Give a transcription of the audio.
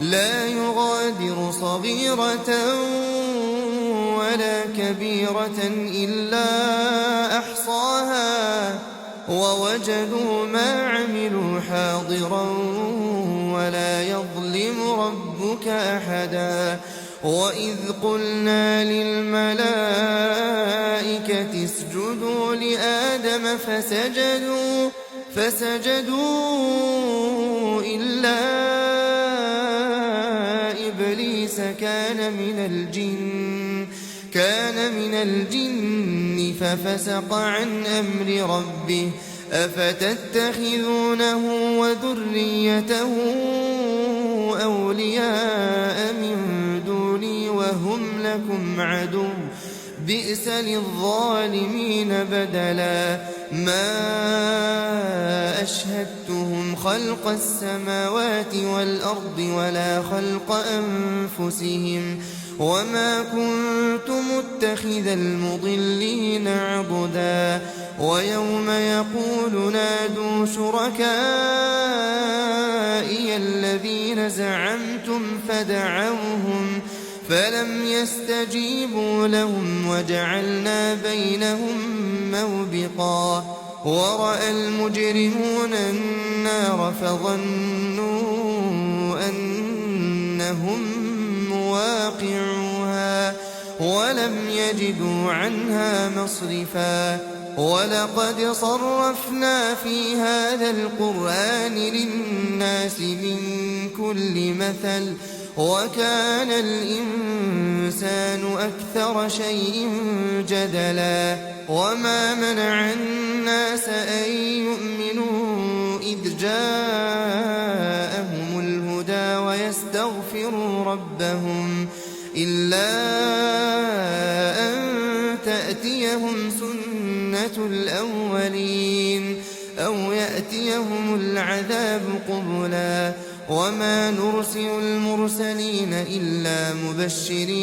لا يغادر صغيرة ولا كبيرة إلا أحصاها ووجدوا ما عملوا حاضرا ولا يظلم ربك أحدا. وإذ قلنا للملائكة اسجدوا لآدم فسجدوا إلا إبليس كان من الجن ففسق عن أمر ربه. أفتتخذونه وذريته أولياء من دوني وهم لكم عدو بئس للظالمين بدلا. ما أشهدتهم خلق السماوات والأرض ولا خلق أنفسهم وما كنت متخذ المضلين عضدا. ويوم يقول نادوا شركائي الذين زعمتم فدعوهم فلم يستجيبوا لهم وجعلنا بينهم موبقا. ورأى المجرمون النار فظنوا أنهم مواقعوها ولم يجدوا عنها مصرفا. ولقد صرفنا في هذا القرآن للناس من كل مثل وكان الإنسان أكثر شيء جدلا. وما منع الناس أن يؤمنوا إذ جاءهم الهدى ويستغفروا ربهم إلا أن تأتيهم سنة الأولين أو يأتيهم العذاب قبلا. وما نرسل المرسلين إلا مبشرين